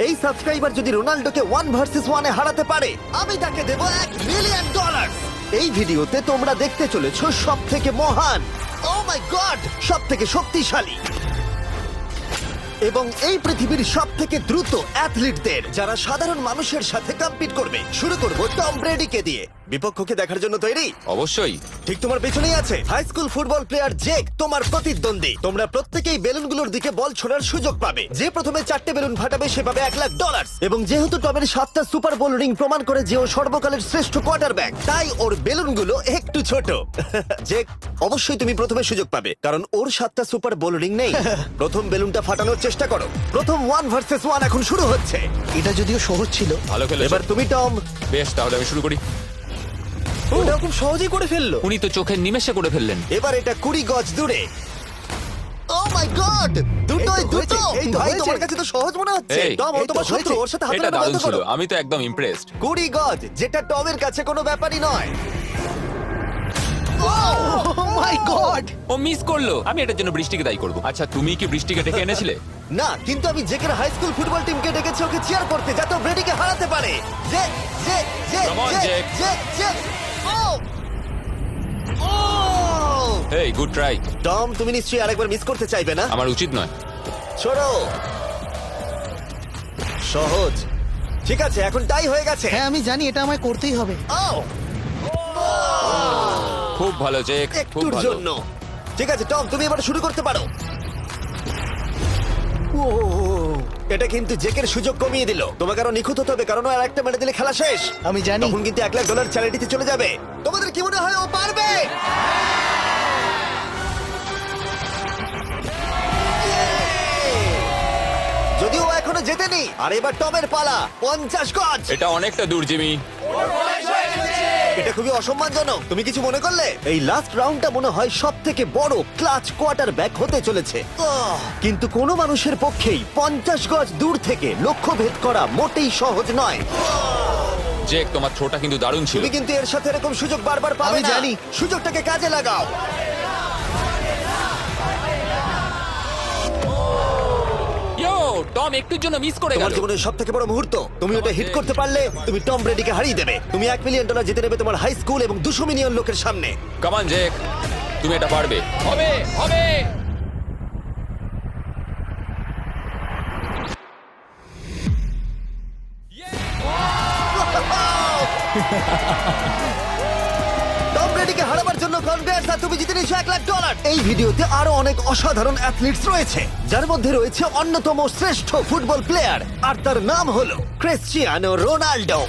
এই সাবস্ক্রাইবার যদি রোনাল্ডোকে 1 ভার্সেস 1 এ হারাতে পারে আমি তাকে দেব $1 মিলিয়ন। এই ভিডিওতে তোমরা দেখতে চলেছো সব থেকে মহান, ও মাই গড, সব থেকে শক্তিশালী এবং এই পৃথিবীর সব থেকে দ্রুত অ্যাথলিটদের যারা সাধারণ মানুষের সাথে কম্পিট করবে। শুরু করব টম ব্রেডিকে দিয়ে। বিপক্ষকে দেখার জন্য তৈরি? অবশ্যই। ঠিক তোমার পেছনেই আছে high school football player Jake, তোমার প্রতিদ্বন্দ্বী। তোমরা প্রত্যেকেই বেলুনগুলোর দিকে বল ছোড়ার সুযোগ পাবে। যে প্রথমে 4টে বেলুন ফাটাবে সে পাবে $1,00,000। এবং যেহেতু টমের 7টা সুপার বোল রিং প্রমাণ করে যে ও সর্বকালের শ্রেষ্ঠ কোয়ার্টারব্যাক, তাই ওর বেলুনগুলো একটু ছোট। জেক, অবশ্যই তুমি প্রথমে সুযোগ পাবে কারণ ওর 7টা সুপার বোল রিং নেই। প্রথম বেলুনটা ফাটানোর চেষ্টা করো। প্রথম 1 ভার্সেস 1 এখন শুরু হচ্ছে। এটা যদিও সহজ ছিল। ভালো খেলেছো। এবার তুমি টম। বেশ, তাহলে আমি শুরু করি। ওটা খুব সহজেই করে ফেললো। উনি তো চোখের নিমেষে করে ফেললেন। এবার এটা 20 গজ দূরে। ও মাই গড, দুটোই দুটো। এই তো ভাই হয়েছে। তোমার কাছে তো সহজ মনে হচ্ছে। এই, টম, ও এই তো তোমার শত্রু, হয়েছে। ওর সাথে হাত এটা মেলানো দারুণ বন্ধ ছিল, করো। আমি তো একদম ইমপ্রেসড। 20 গজ, যেটা টমের কাছে কোনো ব্যাপারই নয়। ও মাই গড! ও মিস করলো। আমি এটার জন্য বৃষ্টিকে দায়ী করব। আচ্ছা, তুমি কি বৃষ্টিকে ডেকে এনেছিলে? না, কিন্তু আমি জেকের হাই স্কুল ফুটবল টিমকে ডেকেছি ওকে চিয়ার করতে যাতে ও ব্রেডিকে হারাতে পারে। যে যে যে Come on, যে Jake. যে যে ও ও হেই, গুড ট্রাই। টম, তুমি নিশ্চয়ই আরেকবার মিস করতে চাইবে না? আমার উচিত নয়। ছোড়ো। সহজ। ঠিক আছে, এখন টাই হয়ে গেছে। হ্যাঁ, আমি জানি এটা আমায় করতেই হবে। ও খুব ভালো জেক, খুব একটুর ভালো। জন্য। ঠিক আছে টম, তুমি এবার শুরু করতে পারো। ও, এটা কিন্তু জেকের সুযোগ কমিয়ে দিল। তোমাকে আরো নিখুঁত হতে হবে কারণ ও আর একটা মেরে দিলে খেলা শেষ। আমি জানি। তখন কিন্তু $1,00,000 চ্যারিটিতে চলে যাবে। তোমাদের কি মনে হয় ও পারবে? যদিও ও এখনো জেতেনি। আর এবার টমের পালা। 50 গজ। এটা অনেকটা দূর, জিমি। এটা খুবই অসম্মানজনক। তুমি কিছু মনে করলে? এই লাস্ট রাউন্ডটা মনে হয় সব থেকে বড় ক্লাচ কোয়ার্টারব্যাক হতে চলেছে। কিন্তু কোনো মানুষের পক্ষেই 50 গজ দূর থেকে লক্ষ্য ভেদ করা মোটেই সহজ নয়। জেক, তোমার থ্রোটা কিন্তু দারুণ ছিল। তুমি কিন্তু এর সাথে এরকম সুযোগ বারবার পাবে আমি না। জানি। সুযোগটাকে কাজে লাগাও। ইয়ো, টম একটুর জন্য মিস করে তোমার গেল। জীবনের সব থেকে বড় মুহূর্ত। তুমি ওটা হিট করতে পারলে তুমি টম ব্রেডিকে হারিয়ে দেবে। তুমি $1 মিলিয়ন জিতে নেবে তোমার হাই স্কুল এবং 200 মিলিয়ন লোকের সামনে। কাম অন জেক, তুমি এটা পারবে। হবে, হবে। টম ব্রেডিকে হারাবার জন্য কনগ্রেস, আর তুমি জিতে নিয়েছো $1,00,000। এই ভিডিওতে আরো অনেক অসাধারণ অ্যাথলিটস রয়েছে যার মধ্যে রয়েছে অন্যতম শ্রেষ্ঠ ফুটবল প্লেয়ার আর তার নাম হলো ক্রিশ্চিয়ানো রোনাল্ডো।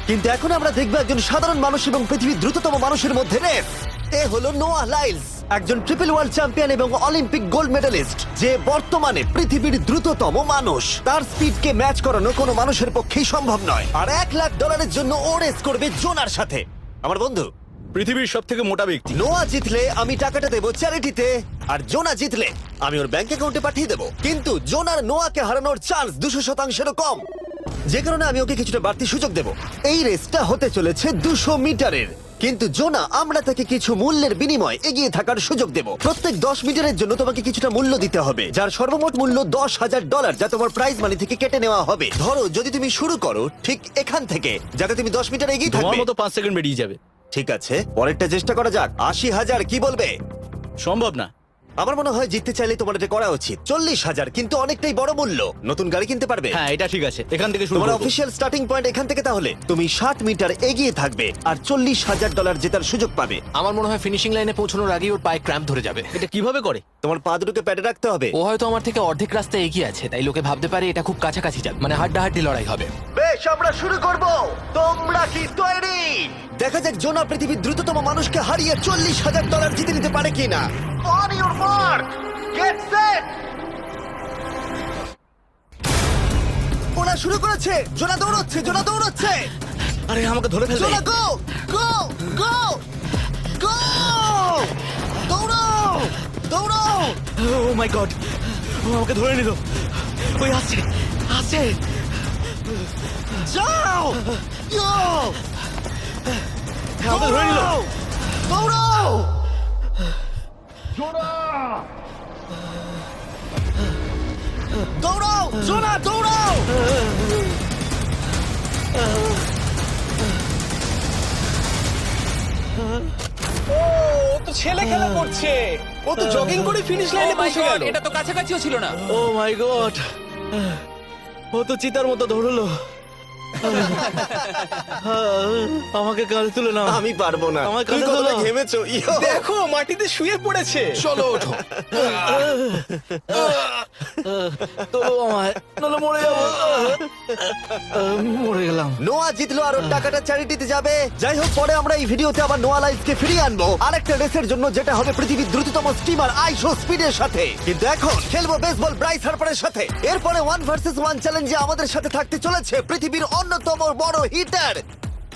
কিন্তু এখন আমরা দেখব একজন সাধারণ মানুষ এবং পৃথিবীর দ্রুততম মানুষের মধ্যে রেস। এ হলো নোয়াহ লাইলস, একজন ট্রিপল ওয়ার্ল্ড চ্যাম্পিয়ন এবং অলিম্পিক গোল্ড মেডালিস্ট, যে বর্তমানে পৃথিবীর দ্রুততম মানুষ। তার স্পিডকে ম্যাচ করানো কোনো মানুষের পক্ষেই সম্ভব নয়। আর $1,00,000 জন্য ও রেস করবে জোনার সাথে, আমার বন্ধু। পৃথিবীর সব থেকে মোটা ব্যক্তি। নোয়া জিতলে আমি টাকাটা দেবো চ্যারিটিতে, আর জোনা জিতলে আমি ওর ব্যাংক অ্যাকাউন্টে পাঠিয়ে দেবো। কিন্তু জোনার নোয়াকে হারানোর চান্স 200%-এরও কম, যে কারণে আমি ওকে কিছুটা বাড়তি সুযোগ দেবো। এই রেসটা হতে চলেছে 200 মিটারের, কিন্তু জোনা আমরা তাকে কিছু মূল্যের বিনিময়ে এগিয়ে থাকার সুযোগ দেব। প্রত্যেক 10 মিটারের জন্য তোমাকে কিছুটা মূল্য দিতে হবে, যার সর্বমোট মূল্য $10,000, যা তোমার প্রাইজ মানি থেকে কেটে নেওয়া হবে। ধরো যদি তুমি শুরু করো ঠিক এখান থেকে, যাতে তুমি 10 মিটার এগিয়ে তোমার থাকবে। মতো 5 সেকেন্ড বেরিয়ে যাবে। ঠিক আছে, পরেরটা চেষ্টা করা যাক। 80,000, কি বলবে? সম্ভব না। আমার মনে হয় জিততে চাইলে তোমার এটা করা উচিত। 40,000 কিন্তু অনেকটাই বড় মূল্য। নতুন গাড়ি কিনতে পারবে। হ্যাঁ, এটা ঠিক আছে। এখান থেকে শুরু তোমার করব। অফিসিয়াল স্টার্টিং পয়েন্ট এখান থেকে। তাহলে তুমি 60 মিটার এগিয়ে থাকবে আর $40,000 জেতার সুযোগ পাবে। আমার মনে হয় ফিনিশিং লাইনে পৌঁছানোর আগেই ওর পায়ে ক্র্যাম্প ধরে যাবে। এটা কিভাবে করে? তোমার পা দুটোকে প্যাডে রাখতে হবে। ও হয়তো আমার থেকে অর্ধেক রাস্তা এগিয়ে আছে, তাই লোকে ভাবতে পারে এটা খুব কাছাকাছি যাবে, মানে হাড্ডাহাড্ডি লড়াই হবে। বেশ, আমরা শুরু করব। তোমরা কি তৈরি? দেখা যাক জোনা পৃথিবীর দ্রুততম মানুষকে হারিয়ে $40,000 জিতে নিতে পারে কিনা। On your mark, get set. ওরা শুরু করেছে। জোনা দৌড়চ্ছে, জোনা দৌড়চ্ছে। আরে আমাকে ধরে ফেলবে। জোনা গো গো গো গো! দৌড়াও দৌড়াও! ও মাই গড, ও আমাকে ধরে নিল। ওই আসছে, আসছে। যাও! ইয়ো! আমাকে ধরে নিল। দৌড়াও! দৌড়াও! জোনা দৌড়াও! ও তো ছেলে খেলা করছে, ও তো জগিং করে ফিনিশ লাইনে Oh my পৌঁছে God, গেল। এটা তো কাছাকাছিও ছিল না। ও মাই গড, ও তো চিতার মতো ধরলো। আমাকে কাঁধে তুলে নাও। আমি পারবো না, আমার তুমি কাঁধে কতটা তোলো। ঘেমেছো। ইয়ো। দেখো মাটিতে শুয়ে পড়েছে। চলো ওঠো। তো আমায় নাহলে মরে যাবো। মরে গেলাম। নোয়া জিতলো আর ওর টাকাটা চ্যারিটিতে যাবে। যাই হোক, পরে আমরা এই ভিডিওতে আবার নোয়া লাইফকে ফিরিয়ে আনবো আরেকটা রেসের জন্য, যেটা হবে পৃথিবীর দ্রুততম স্টিমার আইশো স্পিডের সাথে। কিন্তু এখন খেলবো বেসবল ব্রাইস হার্পারের সাথে। এরপরে 1 ভার্সেস 1 চ্যালেঞ্জে আমাদের সাথে থাকতে চলেছে পৃথিবীর অন্যতম বড় হিটার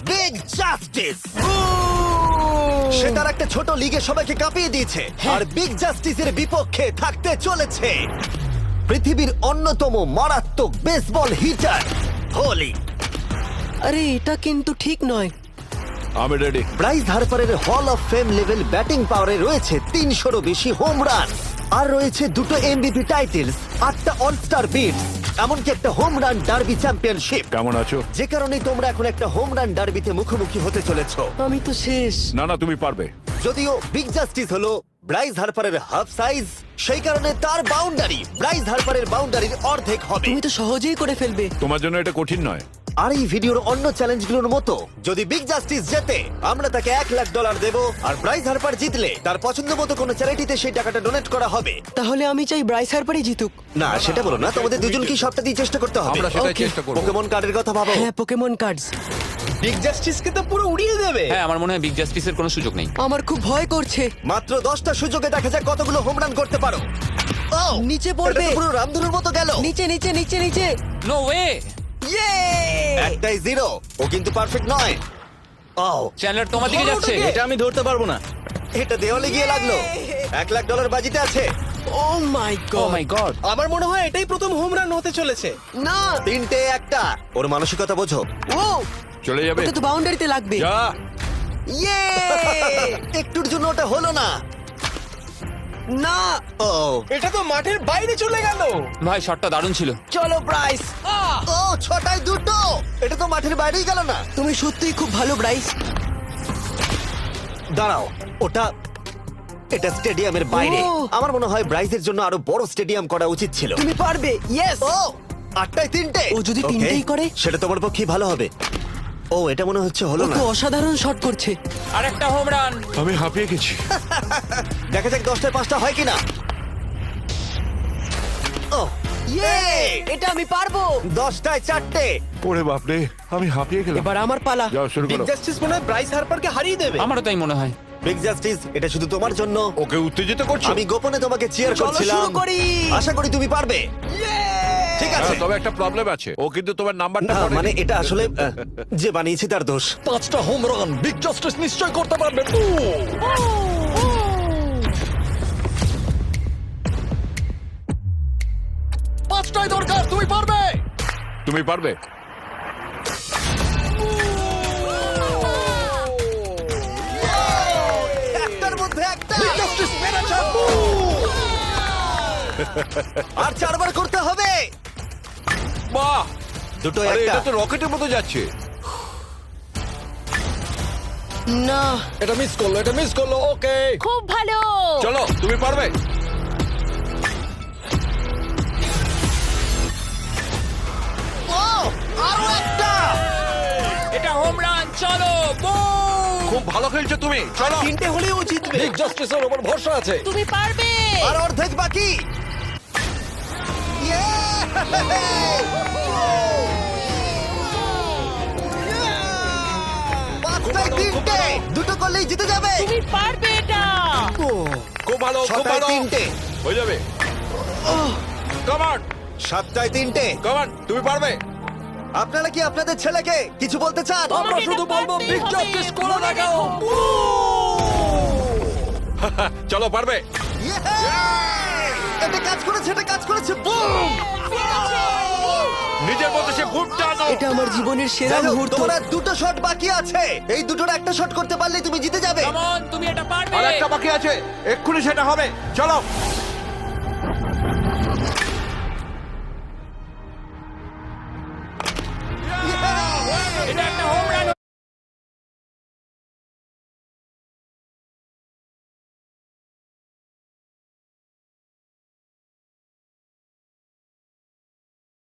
বিগ জাস্টিস। সে তার একটা ছোট লিগে সবাইকে কাঁপিয়ে দিয়েছে, আর বিগ জাস্টিসের বিপক্ষে থাকতে চলেছে পৃথিবীর অন্যতম মারাত্মক বেসবল হিটার হোলি। আরে এটা কিন্তু ঠিক নয়। আমি ready. Bryce হার্পারের hall of fame level batting পাওয়ারে রয়েছে 300-রও বেশি হোম রান, আর রয়েছে 2টো এমভিপি টাইটেলস, 8টা অলস্টার বিটস, এমনকি একটা হোম রান ডার্বি চ্যাম্পিয়নশিপ। কেমন আছো? যে কারণে তোমরা এখন একটা হোম রান ডার্বিতে মুখোমুখি হতে চলেছো। আমি তো শেষ। না না, তুমি পারবে। যদিও বিগ জাস্টিস হলো ব্রাইস হার্পারের হাফ সাইজ, সেই কারণে তার বাউন্ডারি ব্রাইস হার্পারের বাউন্ডারির অর্ধেক হবে। তুমি তো সহজেই করে ফেলবে। তোমার জন্য এটা কঠিন নয়। আর এই ভিডিওর অন্য চ্যালেঞ্জগুলোর মতো, যদি বিগ জাস্টিস জেতে আমরা তাকে $1,00,000 দেবো, আর ব্রাইস হার্পার জিতলে তার পছন্দ মতো কোনো চ্যারিটিতে সেই টাকাটা ডোনেট করা হবে। তাহলে আমি চাই ব্রাইস হার্পারই জিতুক। না, সেটা বলো না, তোমাদের দুজনকেই সবটা দিয়ে চেষ্টা করতে হবে। আমরা সেটাই Okay. চেষ্টা করব। পোকেমন কার্ডের কথা ভাবো। হ্যাঁ, পোকেমন কার্ডস। বিগ জাস্টিসকে তো পুরো উড়িয়ে দেবে। হ্যাঁ, আমার মনে হয় বিগ জাস্টিসের কোনো সুযোগ নেই। আমার খুব ভয় করছে। মাত্র 10টা সুযোগে দেখা যাক কতগুলো হোম রান করতে পারো। Oh, নিচে পড়বে। এটা তো পুরো রামধনুর মতো গেল। নিচে নিচে নিচে নিচে। No way. ইয়ে! একটাই জিরো, ও কিন্তু পারফেক্ট নয়। ও, চ্যানেলার তোমার দিকে যাচ্ছে। এটা আমি ধরতে পারবো না। এটা দেওয়ালে গিয়ে লাগলো। $1,00,000 বাজিতে আছে। ও মাই ও গড। মাই গড। আমার মনে হয় এটাই প্রথম হোম রান হতে চলেছে। না। 3টে একটা। ওর মানসিকতা বোঝো। ও, চলে যাবে। ওটা তো বাউন্ডারিতে লাগবে। যা। ইয়ে! একটুর জন্য ওটা হলো না। না। ও, এটা তো মাঠের বাইরে চলে গেল। ভাই, শটটা দারুণ ছিল। চলো ব্রাইস। ও, 6টায় 2টো। এটা তো মাঠের বাইরেই গেল না। তুমি সত্যিই খুব ভালো ব্রাইস। দাঁড়াও, এটা স্টেডিয়ামের বাইরে। ও। আমার মনে হয় ব্রাইজের জন্য আরো বড় স্টেডিয়াম করা উচিত ছিল। তুমি পারবে। ইয়েস। ও, 8টায় 3টে। ও যদি Okay, তিনটেই করে? সেটা তোমার পক্ষে ভালো হবে। ও, এটা মনে হচ্ছে ও হলো না। তো অসাধারণ শট করছে। আর একটা হোম রান। আমি হাঁপিয়ে গেছি। দেখা যাক 10টায় 5টা হয় কিনা। ও, ইয়ে! এটা আমি পারবো। 10টায় 4টে। ওরে বাপরে, আমি হাঁপিয়ে গেলাম। এবার আমার পালা। যাও শুরু বিগ করো। জাস্টিস মনে হয় ব্রাইস হার্পারকে হারিয়ে দেবে। আমারও তাই মনে হয়। বিগ জাস্টিস, এটা শুধু তোমার জন্য। ওকে উত্তেজিত করছো? আমি গোপনে তোমাকে চিয়ার চলো করছিলাম। শুরু করি। আশা করি তুমি পারবে। ঠিক আছে। হ্যাঁ, তবে একটা প্রবলেম আছে, ও কিন্তু তোমার নাম্বারটা না, পড়েনি। মানে এটা আসলে যে বানিয়েছে তার দোষ। 5টা হোম রান বিগ জাস্টিস নিশ্চয় করতে পারবে। পাঁচটাই দরকার, তুমি পারবে। তুমি পারবে। একটার মধ্যে একটা। আর 4বার করতে হবে। বাহ, দুটো আরে একটা। এটা তো রকেটের মতো যাচ্ছে। না। এটা মিস করলো। ওকে, খুব ভালো। চলো, তুমি পারবে। ও, আরো একটা। এটা হোম রান। চলো, বুম। খুব ভালো খেলছো তুমি, চলো। 3টে হলেও ও জিতবে। বিগ জাস্টিসের উপর ভরসা আছে। তুমি পারবে। আর অর্ধেক বাকি। Yeah! 5টায় 3টে। দুটো করলেই জিতে যাবে। তুমি পারবে এটা। খুব ভালো, খুব 6টায় ভালো। 3টে। হয়ে যাবে। কাম অন, 7টায় 3টে। কাম অন, তুমি পারবে। আপনারা কি আপনাদের ছেলেকে কিছু বলতে চান? আমরা শুধু বলবো বিগ জাস্টিস করো না কেন। চলো, পারবে। Yeah! এটা কাজ করেছে, এটা কাজ করেছে। বুম! নিজের মতো সে বুট টানো। এটা আমার জীবনের সেরা যাই হোক, মুহূর্ত। তোমার আর 2টো শট বাকি আছে। এই দুটোর একটা শট করতে পারলে তুমি জিতে যাবে। কাম অন, তুমি এটা পারবে। আর একটা বাকি আছে, এক্ষুনি সেটা হবে। চলো। Yeah! এটা একটা